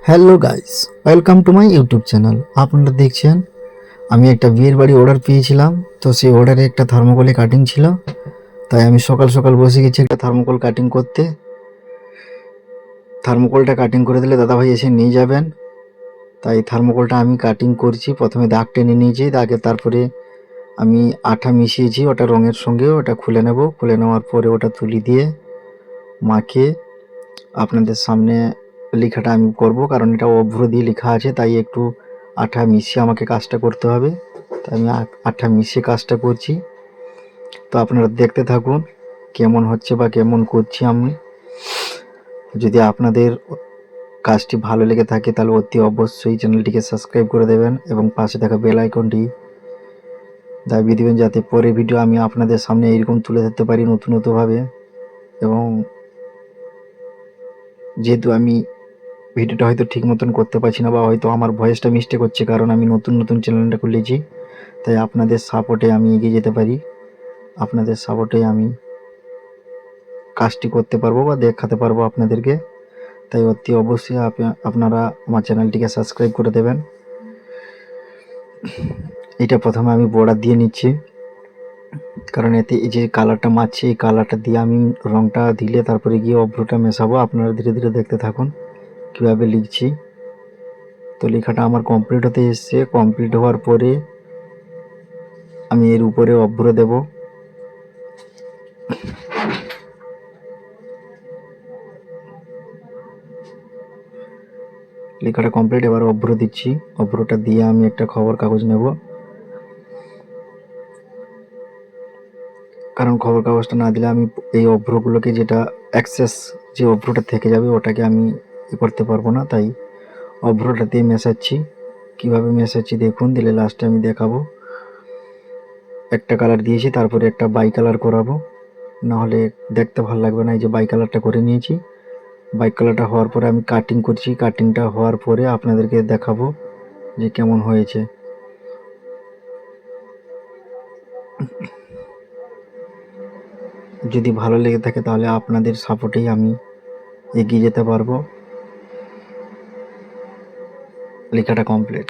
Hello guys, welcome to my YouTube channel. আপনারা দেখছেন আমি একটা বিয়ের বাড়ি অর্ডার পেয়েছিলাম। তো সেই অর্ডারে একটা থার্মোকলে কাটিং ছিল, তাই আমি সকাল সকাল বসে গেছি একটা থার্মোকল কাটিং করতে। থার্মোকলটা কাটিং করে দিলে দাদাভাই এসে নিয়ে যাবেন, তাই থার্মোকলটা আমি কাটিং করছি। প্রথমে দাগ টেনে নিয়েছি, দাগে তারপরে আমি আঠা মিশিয়েছি ওটা রঙের সঙ্গে, ওটা খুলে নেব। খুলে নেওয়ার পরে ওটা তুলি দিয়ে মাখিয়ে আপনাদের সামনে লেখাটা আমি করব, কারণ এটা অভ্র দিয়ে লেখা আছে, তাই একটু আঠা মিশিয়ে আমাকে কাজটা করতে হবে। তাই আমি আঠা মিশিয়ে কাজটা করছি। তো আপনারা দেখতে থাকুন কেমন হচ্ছে বা কেমন করছি আমি। যদি আপনাদের কাজটি ভালো লেগে থাকে তাহলে অতি অবশ্যই চ্যানেলটিকে সাবস্ক্রাইব করে দেবেন এবং পাশে থাকা বেল আইকনটি দাবিয়ে দেবেন, যাতে পরে ভিডিও আমি আপনাদের সামনে এইরকম তুলে ধরতে পারি নতুনভাবে। এবং যেহেতু আমি ভিডিওটা হয়তো ঠিক মতন করতে পারছি না, বা হয়তো আমার ভয়েসটা মিস্টেক হচ্ছে, কারণ আমি নতুন চ্যানেলটা খুলেছি, তাই আপনাদের সাপোর্টে আমি এগিয়ে যেতে পারি। আপনাদের সাপোর্টে আমি কাজটি করতে পারবো বা দেখাতে পারবো আপনাদেরকে। তাই অতি অবশ্যই আপনারা আমার চ্যানেলটিকে সাবস্ক্রাইব করে দেবেন। এটা প্রথমে আমি বর্ডার দিয়ে নিচ্ছি, কারণ এতে এই যে কালারটা মারছি, এই কালারটা দিয়ে আমি রঙটা দিলে তারপরে গিয়ে অভ্রটা মেশাবো। আপনারা ধীরে ধীরে দেখতে থাকুন কীভাবে লিখছি। তো লেখাটা আমার কমপ্লিট হতে এসছে। কমপ্লিট হওয়ার পরে আমি এর উপরে অভ্র দেব। লেখাটা কমপ্লিট, এবার অভ্র দিচ্ছি। অভ্রটা দিয়ে আমি একটা খবর কাগজ নেব, কারণ খবর কাগজটা না দিলে আমি এই অভ্রগুলোকে, যেটা অ্যাক্সেস যে অভ্রটা থেকে যাবে ওটাকে আমি করতে পারবো না। তাই অভ্রটা দিয়ে মেশাচ্ছি। কীভাবে মেশাচ্ছি দেখুন, দিলে লাস্টে আমি দেখাবো। একটা কালার দিয়েছি, তারপরে একটা বাই কালার করাবো, নাহলে দেখতে ভালো লাগবে না। এই যে বাই কালারটা করে নিয়েছি। বাই কালারটা হওয়ার পরে আমি কাটিং করছি। কাটিংটা হওয়ার পরে আপনাদেরকে দেখাবো যে কেমন হয়েছে। যদি ভালো লেগে থাকে তাহলে আপনাদের সাপোর্টেই আমি এগিয়ে যেতে পারবো। লেখাটা কমপ্লিট।